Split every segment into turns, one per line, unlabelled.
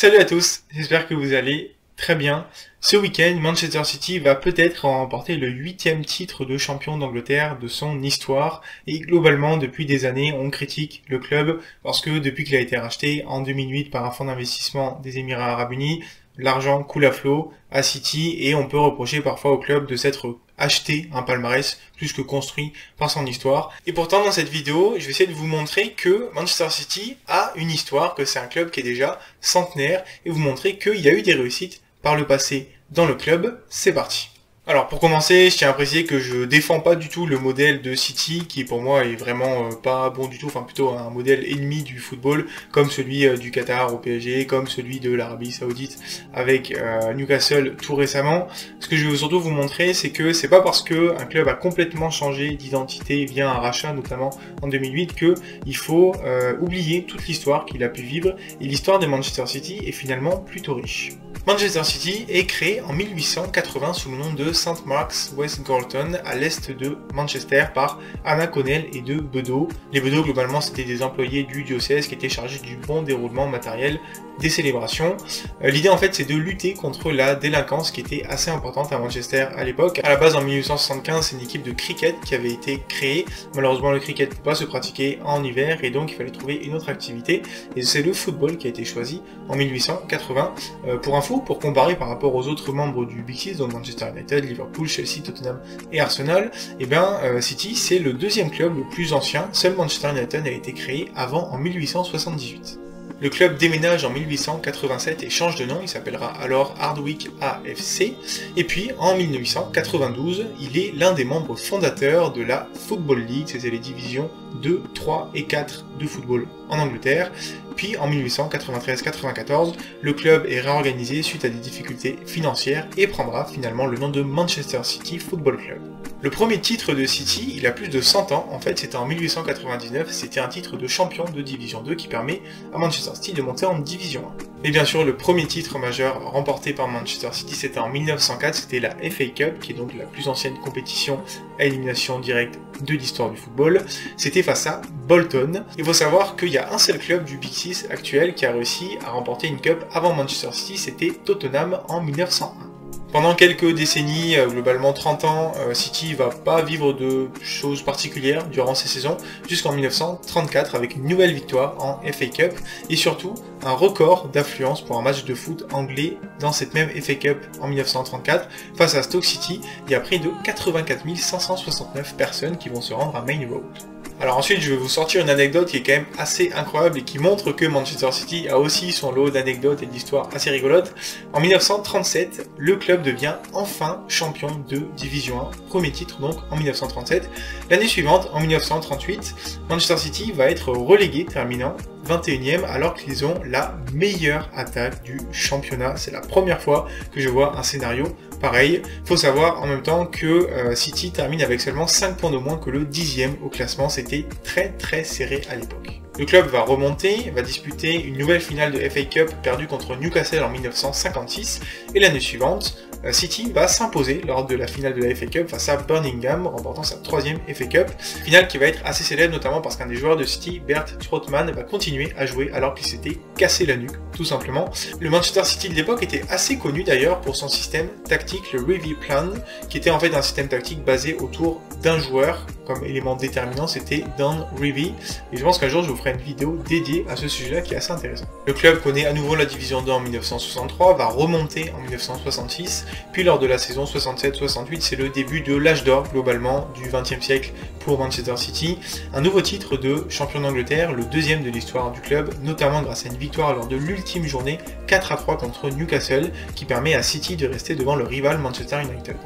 Salut à tous, j'espère que vous allez très bien. Ce week-end, Manchester City va peut-être remporter le 8e titre de champion d'Angleterre de son histoire. Et globalement, depuis des années, on critique le club parce que depuis qu'il a été racheté en 2008 par un fonds d'investissement des Émirats Arabes Unis, l'argent coule à flot à City et on peut reprocher parfois au club de s'être acheté un palmarès plus que construit par son histoire. Et pourtant dans cette vidéo, je vais essayer de vous montrer que Manchester City a une histoire, que c'est un club qui est déjà centenaire et vous montrer qu'il y a eu des réussites par le passé dans le club. C'est parti. Alors pour commencer, je tiens à préciser que je défends pas du tout le modèle de City qui pour moi est vraiment pas bon du tout, enfin plutôt un modèle ennemi du football comme celui du Qatar au PSG, comme celui de l'Arabie Saoudite avec Newcastle tout récemment. Ce que je veux surtout vous montrer, c'est que c'est pas parce que un club a complètement changé d'identité via un rachat notamment en 2008 que il faut oublier toute l'histoire qu'il a pu vivre, et l'histoire de Manchester City est finalement plutôt riche. Manchester City est créé en 1880 sous le nom de St Mark's West Gorton à l'est de Manchester par Anna Connell et de Bedeau. Les Bedeau globalement c'était des employés du diocèse qui étaient chargés du bon déroulement matériel des célébrations. L'idée en fait c'est de lutter contre la délinquance qui était assez importante à Manchester à l'époque. À la base en 1875 c'est une équipe de cricket qui avait été créée. Malheureusement le cricket ne peut pas se pratiquer en hiver et donc il fallait trouver une autre activité et c'est le football qui a été choisi en 1880. Pour info, pour comparer par rapport aux autres membres du Big Six, donc Manchester United, Liverpool, Chelsea, Tottenham et Arsenal, et City c'est le deuxième club le plus ancien. Seul Manchester United a été créé avant en 1878. Le club déménage en 1887 et change de nom, il s'appellera alors Hardwick AFC. Et puis en 1892, il est l'un des membres fondateurs de la Football League, c'était les divisions 2, 3 et 4 de football en Angleterre. Puis en 1893-94, le club est réorganisé suite à des difficultés financières et prendra finalement le nom de Manchester City Football Club. Le premier titre de City, il a plus de 100 ans, en fait c'était en 1899, c'était un titre de champion de Division 2 qui permet à Manchester City de monter en Division 1. Et bien sûr le premier titre majeur remporté par Manchester City c'était en 1904, c'était la FA Cup, qui est donc la plus ancienne compétition à élimination directe de l'histoire du football. C'était face à Bolton. Il faut savoir qu'il y a un seul club du Big Six actuel qui a réussi à remporter une Cup avant Manchester City, c'était Tottenham en 1901. Pendant quelques décennies, globalement 30 ans, City va pas vivre de choses particulières durant ces saisons, jusqu'en 1934 avec une nouvelle victoire en FA Cup et surtout un record d'affluence pour un match de foot anglais dans cette même FA Cup en 1934 face à Stoke City. Il y a près de 84 569 personnes qui vont se rendre à Main Road. Alors ensuite, je vais vous sortir une anecdote qui est quand même assez incroyable et qui montre que Manchester City a aussi son lot d'anecdotes et d'histoires assez rigolotes. En 1937, le club devient enfin champion de Division 1, premier titre donc en 1937. L'année suivante, en 1938, Manchester City va être relégué, terminant 21e, alors qu'ils ont la meilleure attaque du championnat. C'est la première fois que je vois un scénario pareil. Faut savoir en même temps que City termine avec seulement 5 points de moins que le 10e au classement. C'était très serré à l'époque. Le club va remonter, va disputer une nouvelle finale de FA Cup perdue contre Newcastle en 1956 et l'année suivante, City va s'imposer lors de la finale de la FA Cup face à Birmingham, remportant sa 3e FA Cup. Finale qui va être assez célèbre notamment parce qu'un des joueurs de City, Bert Trautmann, va continuer à jouer alors qu'il s'était cassé la nuque, tout simplement. Le Manchester City de l'époque était assez connu d'ailleurs pour son système tactique, le Revie Plan, qui était en fait un système tactique basé autour d'un joueur. Comme élément déterminant, c'était Don Revie. Et je pense qu'un jour, je vous ferai une vidéo dédiée à ce sujet-là qui est assez intéressant. Le club connaît à nouveau la Division 2 en 1963, va remonter en 1966, puis lors de la saison 67-68, c'est le début de l'âge d'or, globalement, du XXe siècle pour Manchester City. Un nouveau titre de champion d'Angleterre, le deuxième de l'histoire du club, notamment grâce à une victoire lors de l'ultime journée 4-3 contre Newcastle, qui permet à City de rester devant le rival Manchester United.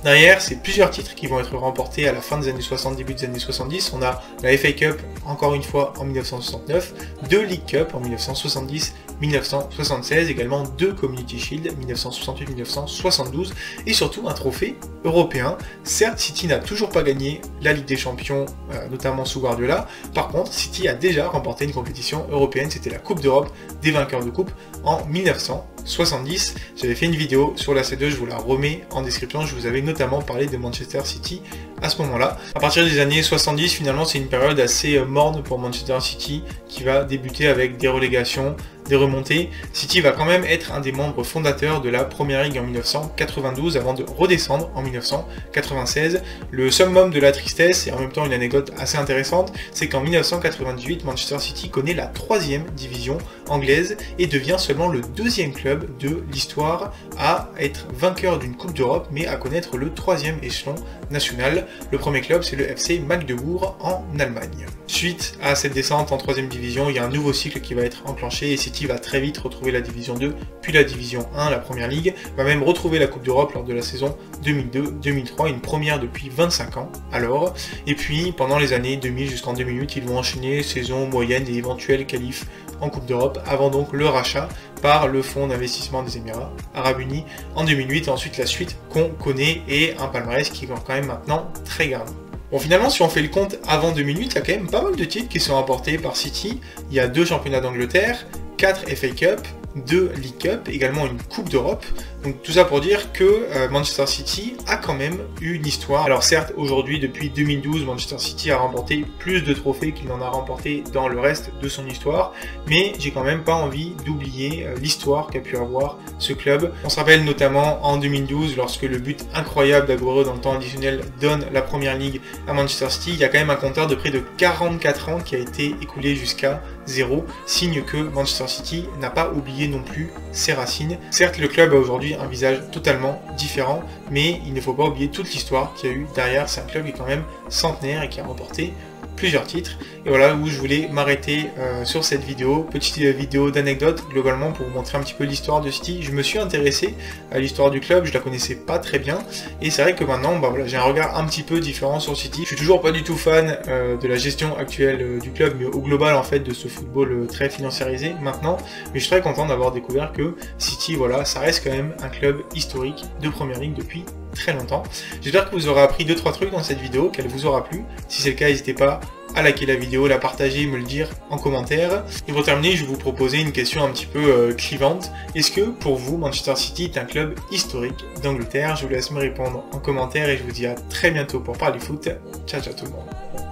Derrière, c'est plusieurs titres qui vont être remportés à la fin des années 60, début des années 70. On a la FA Cup, encore une fois, en 1969, 2 League Cup en 1970, 1976, également 2 Community Shield, 1968-1972, et surtout un trophée européen. Certes, City n'a toujours pas gagné la Ligue des Champions, notamment sous Guardiola. Par contre, City a déjà remporté une compétition européenne, c'était la Coupe d'Europe des vainqueurs de coupe en 1970. J'avais fait une vidéo sur la C2, je vous la remets en description, je vous avais notamment parlé de Manchester City à ce moment-là. À partir des années 70, finalement, c'est une période assez morne pour Manchester City qui va débuter avec des relégations, des remontées, City va quand même être un des membres fondateurs de la Première Ligue en 1992 avant de redescendre en 1996. Le summum de la tristesse et en même temps une anecdote assez intéressante, c'est qu'en 1998, Manchester City connaît la 3e division anglaise et devient seulement le 2e club de l'histoire à être vainqueur d'une Coupe d'Europe mais à connaître le 3e échelon national. Le premier club, c'est le FC Magdebourg en Allemagne. Suite à cette descente en 3e division, il y a un nouveau cycle qui va être enclenché et City va très vite retrouver la division 2, puis la division 1, la première ligue, va même retrouver la Coupe d'Europe lors de la saison 2002-2003, une première depuis 25 ans alors, et puis pendant les années 2000 jusqu'en 2008, ils vont enchaîner saison moyenne et éventuels qualifs en Coupe d'Europe, avant donc le rachat par le fonds d'investissement des Émirats Arabes Unis en 2008, et ensuite la suite qu'on connaît et un palmarès qui est quand même maintenant très garni. Bon, finalement, si on fait le compte avant 2008, il y a quand même pas mal de titres qui sont remportés par City. Il y a 2 championnats d'Angleterre, 4 FA Cup, 2 League Cup, également une Coupe d'Europe. Donc tout ça pour dire que Manchester City a quand même eu une histoire. Alors certes, aujourd'hui, depuis 2012, Manchester City a remporté plus de trophées qu'il n'en a remporté dans le reste de son histoire, mais j'ai quand même pas envie d'oublier l'histoire qu'a pu avoir ce club. On se rappelle notamment en 2012, lorsque le but incroyable d'Aguero dans le temps additionnel donne la Première Ligue à Manchester City, il y a quand même un compteur de près de 44 ans qui a été écoulé jusqu'à 0, signe que Manchester City n'a pas oublié non plus ses racines. Certes, le club a aujourd'hui un visage totalement différent, mais il ne faut pas oublier toute l'histoire qu'il y a eu derrière. C'est un club qui est quand même centenaire et qui a remporté plusieurs titres. Et voilà où je voulais m'arrêter sur cette vidéo, petite vidéo d'anecdote globalement pour vous montrer un petit peu l'histoire de City. Je me suis intéressé à l'histoire du club, je la connaissais pas très bien, et c'est vrai que maintenant voilà, j'ai un regard un petit peu différent sur City. Je suis toujours pas du tout fan de la gestion actuelle du club, mais au global en fait de ce football très financiarisé maintenant, mais je suis très content d'avoir découvert que City, voilà, ça reste quand même un club historique de Première Ligue depuis très longtemps. J'espère que vous aurez appris 2-3 trucs dans cette vidéo, qu'elle vous aura plu. Si c'est le cas, n'hésitez pas à liker la vidéo, la partager, me le dire en commentaire. Et pour terminer, je vais vous proposer une question un petit peu clivante. Est-ce que pour vous, Manchester City est un club historique d'Angleterre? Je vous laisse me répondre en commentaire et je vous dis à très bientôt pour parler foot. Ciao ciao tout le monde.